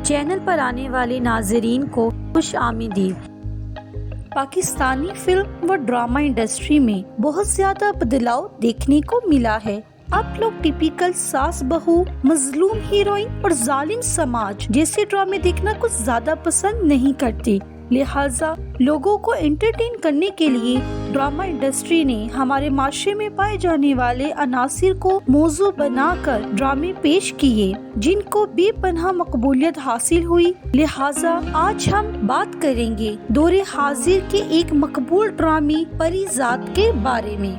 Channel پر آنے والے ناظرین کو خوش آمدید۔ پاکستانی فلم و ڈرامہ انڈسٹری میں بہت زیادہ بدلاؤ دیکھنے کو ملا ہے۔ اب لوگ ٹپیکل ساس بہو، مظلوم ہیروئن اور ظالم سماج جیسے ڈرامے دیکھنا کچھ زیادہ پسند نہیں کرتے، لہٰذا لوگوں کو انٹرٹین کرنے کے لیے ڈرامہ انڈسٹری نے ہمارے معاشرے میں پائے جانے والے عناصر کو موضوع بنا کر ڈرامے پیش کیے جن کو بے پناہ مقبولیت حاصل ہوئی۔ لہٰذا آج ہم بات کریں گے دور حاضر کے ایک مقبول ڈرامی پری زاد کے بارے میں۔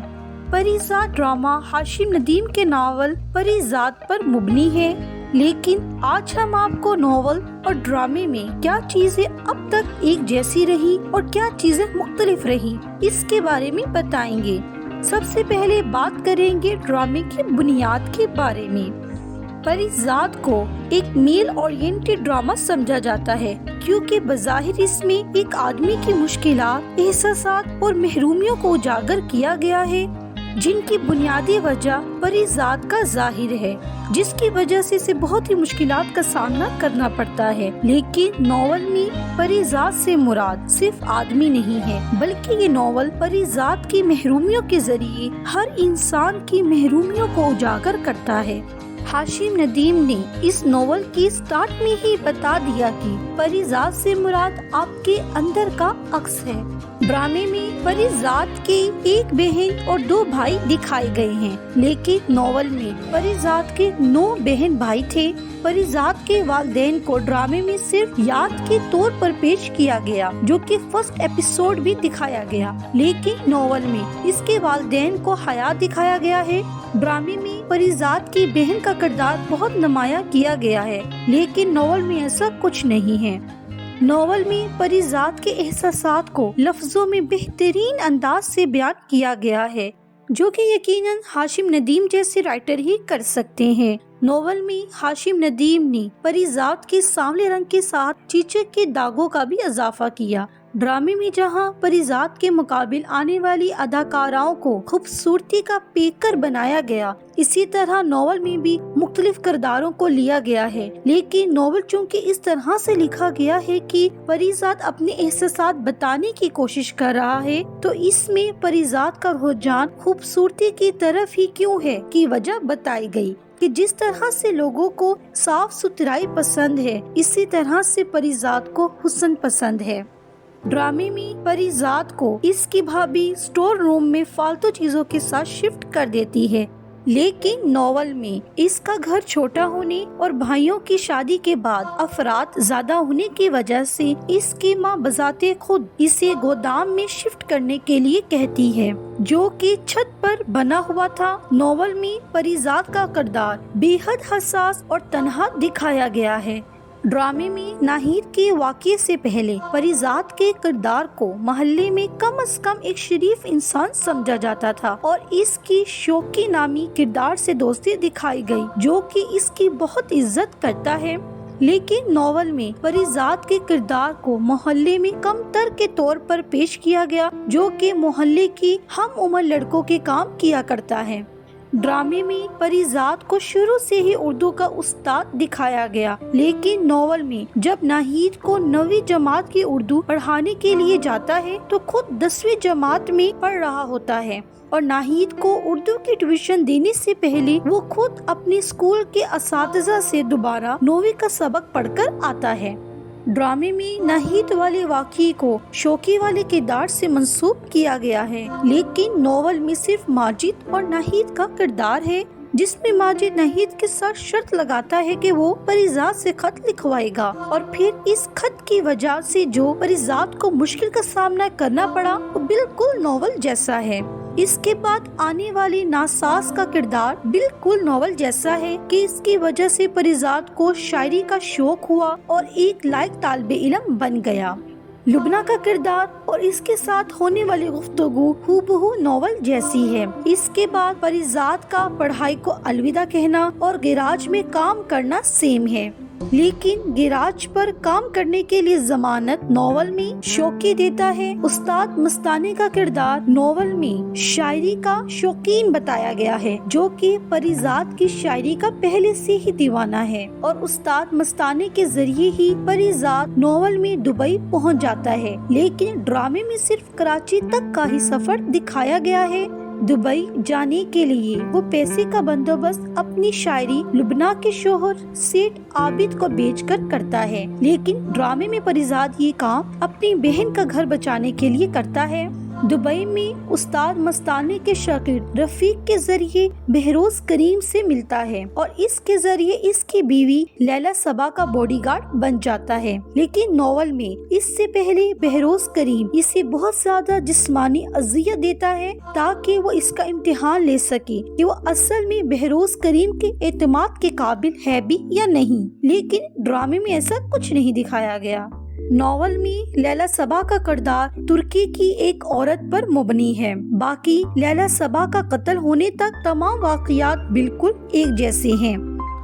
پری زاد ڈرامہ ہاشم ندیم کے ناول پری زاد پر مبنی ہے، لیکن آج ہم آپ کو ناول اور ڈرامے میں کیا چیزیں اب تک ایک جیسی رہی اور کیا چیزیں مختلف رہی اس کے بارے میں بتائیں گے۔ سب سے پہلے بات کریں گے ڈرامے کی بنیاد کے بارے میں۔ پری زاد کو ایک میل اورینٹڈ ڈرامہ سمجھا جاتا ہے کیونکہ بظاہر اس میں ایک آدمی کی مشکلات، احساسات اور محرومیوں کو اجاگر کیا گیا ہے جن کی بنیادی وجہ پری زاد کا ظاہر ہے، جس کی وجہ سے اسے بہت ہی مشکلات کا سامنا کرنا پڑتا ہے۔ لیکن ناول میں پری زاد سے مراد صرف آدمی نہیں ہے، بلکہ یہ ناول پری زاد کی محرومیوں کے ذریعے ہر انسان کی محرومیوں کو اجاگر کرتا ہے۔ ہاشم ندیم نے اس ناول کی سٹارٹ میں ہی بتا دیا کہ پری زاد سے مراد آپ کے اندر کا عکس ہے۔ ڈرامے میں پری زاد کے ایک بہن اور 2 بھائی دکھائے گئے ہیں، لیکن ناول میں پری زاد کے 9 بہن بھائی تھے۔ پری زاد کے والدین کو ڈرامے میں صرف یاد کے طور پر پیش کیا گیا، جو کہ فرسٹ ایپیسوڈ بھی دکھایا گیا، لیکن ناول میں اس کے والدین کو حیات دکھایا گیا ہے۔ ڈرامے میں پری زاد کی بہن کا کردار بہت نمایاں کیا گیا ہے، لیکن ناول میں ایسا کچھ نہیں ہے۔ ناول میں پری زاد کے احساسات کو لفظوں میں بہترین انداز سے بیان کیا گیا ہے، جو کہ یقیناً ہاشم ندیم جیسے رائٹر ہی کر سکتے ہیں۔ ناول میں ہاشم ندیم نے پری زاد کے سانولے رنگ کے ساتھ چیچک کے داغوں کا بھی اضافہ کیا۔ ڈرامے میں جہاں پری زاد کے مقابل آنے والی اداکاراؤں کو خوبصورتی کا پیکر بنایا گیا، اسی طرح ناول میں بھی مختلف کرداروں کو لیا گیا ہے، لیکن ناول چونکہ اس طرح سے لکھا گیا ہے کہ پری زاد اپنے احساسات بتانے کی کوشش کر رہا ہے، تو اس میں پری زاد کا رجحان خوبصورتی کی طرف ہی کیوں ہے کی وجہ بتائی گئی کہ جس طرح سے لوگوں کو صاف ستھرائی پسند ہے، اسی طرح سے پری زاد کو حسن پسند ہے۔ ڈرامے میں پری زاد کو اس کی بھابھی سٹور روم میں فالتو چیزوں کے ساتھ شفٹ کر دیتی ہے، لیکن ناول میں اس کا گھر چھوٹا ہونے اور بھائیوں کی شادی کے بعد افراد زیادہ ہونے کی وجہ سے اس کی ماں بذات خود اسے گودام میں شفٹ کرنے کے لیے کہتی ہے، جو کہ چھت پر بنا ہوا تھا۔ ناول میں پری زاد کا کردار بے حد حساس اور تنہا دکھایا گیا ہے۔ ڈرامے میں ناہید کے واقعے سے پہلے پری زاد کے کردار کو محلے میں کم از کم ایک شریف انسان سمجھا جاتا تھا اور اس کی شوقی نامی کردار سے دوستی دکھائی گئی، جو کہ اس کی بہت عزت کرتا ہے۔ لیکن ناول میں پری زاد کے کردار کو محلے میں کم تر کے طور پر پیش کیا گیا، جو کہ محلے کی ہم عمر لڑکوں کے کام کیا کرتا ہے۔ ڈرامے میں پری زاد کو شروع سے ہی اردو کا استاد دکھایا گیا، لیکن ناول میں جب ناہید کو 9ویں جماعت کی اردو پڑھانے کے لیے جاتا ہے تو خود 10ویں جماعت میں پڑھ رہا ہوتا ہے، اور ناہید کو اردو کی ٹیوشن دینے سے پہلے وہ خود اپنے اسکول کے اساتذہ سے دوبارہ 9ویں کا سبق پڑھ کر آتا ہے۔ ڈرامے میں ناہید والے واقعے کو شوقی والے کردار سے منسوب کیا گیا ہے، لیکن ناول میں صرف ماجد اور ناہید کا کردار ہے، جس میں ماجد ناہید کے ساتھ شرط لگاتا ہے کہ وہ پری زاد سے خط لکھوائے گا، اور پھر اس خط کی وجہ سے جو پری زاد کو مشکل کا سامنا کرنا پڑا وہ بالکل ناول جیسا ہے۔ اس کے بعد آنے والی ناساز کا کردار بالکل ناول جیسا ہے کہ اس کی وجہ سے پری زاد کو شاعری کا شوق ہوا اور ایک لائق طالب علم بن گیا۔ لبنہ کا کردار اور اس کے ساتھ ہونے والی گفتگو ہو بہو ناول جیسی ہے۔ اس کے بعد پری زاد کا پڑھائی کو الوداع کہنا اور گیراج میں کام کرنا سیم ہے۔ लेकिन गिराज पर काम करने के लिए जमानत नॉवल में शौकी देता है। उस्ताद मस्तानी का किरदार नॉवल में शायरी का शौकीन बताया गया है, जो कि परिजात की शायरी का पहले से ही दीवाना है और उस्ताद मस्तानी के जरिए ही परिजात नॉवल में दुबई पहुंच जाता है। लेकिन ड्रामे में सिर्फ कराची तक का ही सफर दिखाया गया है। दुबई जाने के लिए वो पैसे का बंदोबस्त अपनी शायरी लुबना के शोहर सेठ आबिद को बेचकर करता है। लेकिन ड्रामे में परिजात ये काम अपनी बहन का घर बचाने के लिए करता है। दुबई में उस्ताद मस्तानी के शागिर्द रफीक के जरिए बहरोज करीम से मिलता है और इसके जरिए इसकी बीवी लैला सबा का बॉडीगार्ड बन जाता है। लेकिन नॉवल में इससे पहले बहरोज करीम इसे बहुत ज्यादा जिस्मानी अजियत देता है ताकि वो इसका इम्तिहान ले सके कि वो असल में बहरोज करीम के एतमाद के काबिल है भी या नहीं। लेकिन ड्रामे में ऐसा कुछ नहीं दिखाया गया। नॉवल में लैला सबा का किरदार तुर्की की एक औरत पर मुबनी है। बाकी लैला सबा का कत्ल होने तक तमाम वाकयात बिल्कुल एक जैसे हैं।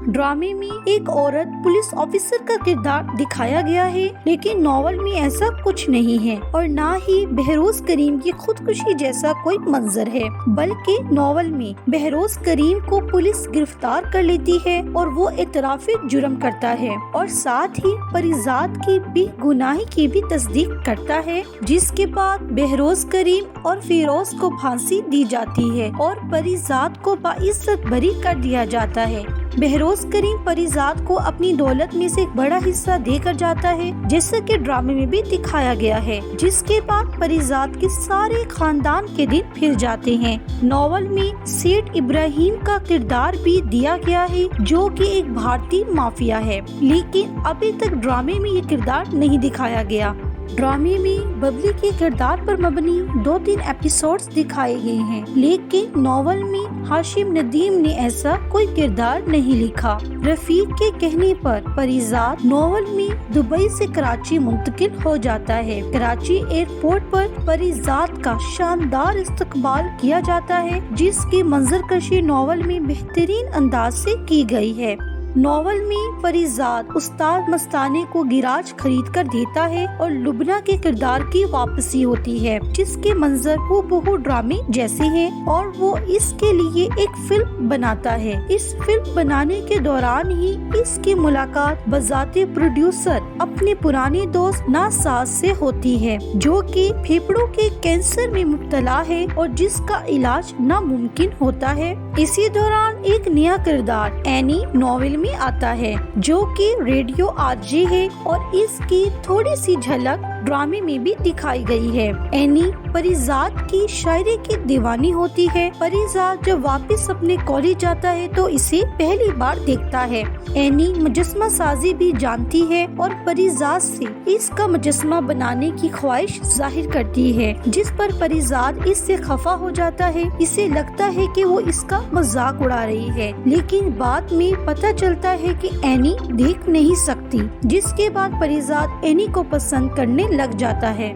ड्रामे में एक औरत पुलिस ऑफिसर का किरदार दिखाया गया है, लेकिन नॉवल में ऐसा कुछ नहीं है और ना ही बहरोज करीम की खुदकुशी जैसा कोई मंजर है, बल्कि नॉवल में बहरोज करीम को पुलिस गिरफ्तार कर लेती है और वो इतराफे जुर्म करता है और साथ ही परिजात की बेगुनाही की भी तस्दीक करता है, जिसके बाद बहरोज करीम और फिरोज को फांसी दी जाती है और परिजात को बाइज्जत बरी कर दिया जाता है। बहरोज करीम परिजात को अपनी दौलत में से एक बड़ा हिस्सा देकर जाता है, जैसा कि ड्रामे में भी दिखाया गया है, जिसके बाद परिजात के सारे खानदान के दिन फिर जाते हैं। नॉवल में सेठ इब्राहिम का किरदार भी दिया गया है, जो कि एक भारतीय माफिया है, लेकिन अभी तक ड्रामे में ये किरदार नहीं दिखाया गया। ड्रामे में बबली के किरदार पर मबनी 2-3 एपिसोड्स दिखाए गए हैं, लेकिन नॉवल में हाशिम नदीम ने ऐसा कोई किरदार नहीं लिखा। रफीक के कहने पर परिजात नॉवल में दुबई से कराची मुंतकिल हो जाता है। कराची एयरपोर्ट पर परिजात का शानदार इस्तकबाल किया जाता है, जिसकी मंजरकशी नॉवल में बेहतरीन अंदाज से की गई है। नॉवल में परिजात उस्ताद मस्तानी को गिराज खरीद कर देता है और लुबना के किरदार की वापसी होती है, जिसके मंजर हूबहू ड्रामे जैसे हैं और वो इसके लिए एक फिल्म बनाता है। इस फिल्म बनाने के दौरान ही इसकी मुलाकात बजाते प्रोड्यूसर अपने पुराने दोस्त नासाज से होती है, जो कि फेफड़ों के कैंसर में मुब्तला है और जिसका इलाज नामुमकिन होता है। इसी दौरान एक नया किरदार एनी नॉवल में आता है, जो कि रेडियो आरजे है और इसकी थोड़ी सी झलक ड्रामे में भी दिखाई गई है। एनी परिजात की शायरी की दीवानी होती है। परिजात जब वापस अपने कॉलेज जाता है तो इसे पहली बार देखता है। एनी मुजस्मा साजी भी जानती है और परिजात से इसका मुजस्मा बनाने की ख्वाहिश जाहिर करती है, जिस पर परिजात इससे खफा हो जाता है। इसे लगता है कि वो इसका मजाक उड़ा रही है, लेकिन बाद में पता चलता है कि एनी देख नहीं सकती, जिसके बाद परिजात एनी को पसंद करने लग जाता है।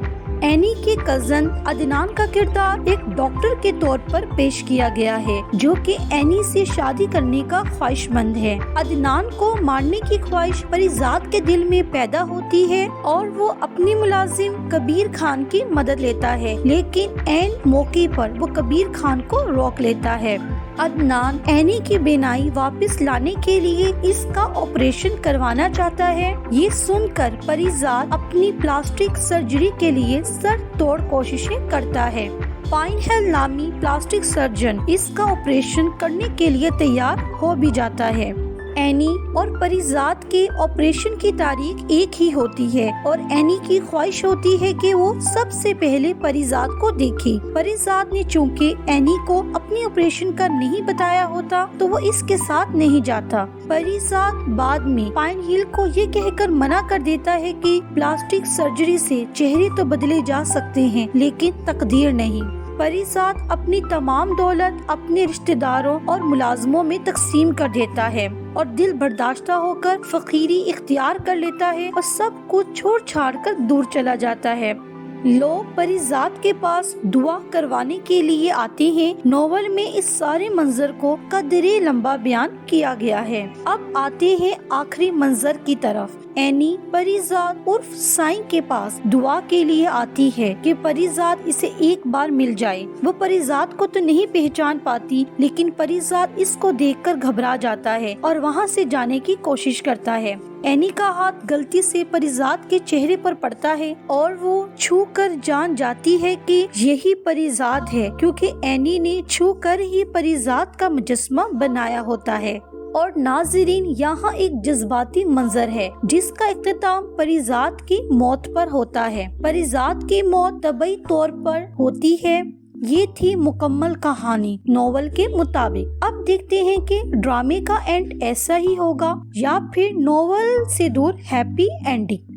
एनी के कजन अदनान का किरदार एक डॉक्टर के तौर पर पेश किया गया है, जो कि एनी से शादी करने का ख्वाहिशमंद है। अदनान को मारने की ख्वाहिश परिजात के दिल में पैदा होती है और वो अपनी मुलाजिम कबीर खान की मदद लेता है, लेकिन एन मौके पर वो कबीर खान को रोक लेता है। अदनान एनी की बेनाई वापस लाने के लिए इसका ऑपरेशन करवाना चाहता है। ये सुनकर परिजात अपनी प्लास्टिक सर्जरी के लिए सर तोड़ कोशिशें करता है। पाइनहेल नामी प्लास्टिक सर्जन इसका ऑपरेशन करने के लिए तैयार हो भी जाता है। एनी और परिजात के ऑपरेशन की तारीख एक ही होती है और एनी की ख्वाहिश होती है कि वो सबसे पहले परिजात को देखे। परिजात ने चूंकि एनी को अपनी ऑपरेशन का नहीं बताया होता तो वो इसके साथ नहीं जाता। परिजात बाद में पाइनहिल को ये कहकर मना कर देता है कि प्लास्टिक सर्जरी से चेहरे तो बदले जा सकते हैं, लेकिन तकदीर नहीं। परिजात अपनी तमाम दौलत अपने रिश्तेदारों और मुलाजमों में तकसीम कर देता है और दिल बर्दाश्ता होकर फकीरी इख्तियार कर लेता है और सब कुछ छोड़ छाड़ कर दूर चला जाता है। लोग परिजात के पास दुआ करवाने के लिए आते हैं। नॉवल में इस सारे मंजर को कदरे लंबा बयान किया गया है। अब आते हैं आखिरी मंजर की तरफ। एनी परिजात उर्फ साईं के पास दुआ के लिए आती है कि परिजात इसे एक बार मिल जाए। वो परिजात को तो नहीं पहचान पाती, लेकिन परिजात इसको देखकर घबरा जाता है और वहाँ से जाने की कोशिश करता है। एनी का हाथ गलती से परिजात के चेहरे पर पड़ता है और वो छू कर जान जाती है कि यही परिजात है, क्योंकि एनी ने छू कर ही परिजात का मुजस्समा बनाया होता है। और नाज़रीन, यहाँ एक जज्बाती मंजर है जिसका इख्तिताम परिजात की मौत पर होता है। परिजात की मौत तबई तौर पर होती है। ये थी मुकम्मल कहानी नॉवल के मुताबिक। अब देखते हैं कि ड्रामे का एंड ऐसा ही होगा या फिर नॉवल से दूर हैप्पी एंडिंग।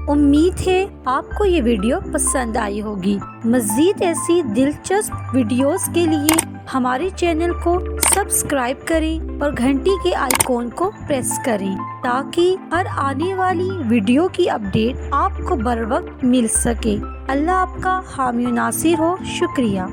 उम्मीद है आपको ये वीडियो पसंद आई होगी। मज़ीद ऐसी दिलचस्प वीडियोस के लिए हमारे चैनल को सब्सक्राइब करें और घंटी के आइकॉन को प्रेस करें ताकि हर आने वाली वीडियो की अपडेट आपको बर वक्त मिल सके। अल्लाह आपका हामी नासिर हो। शुक्रिया।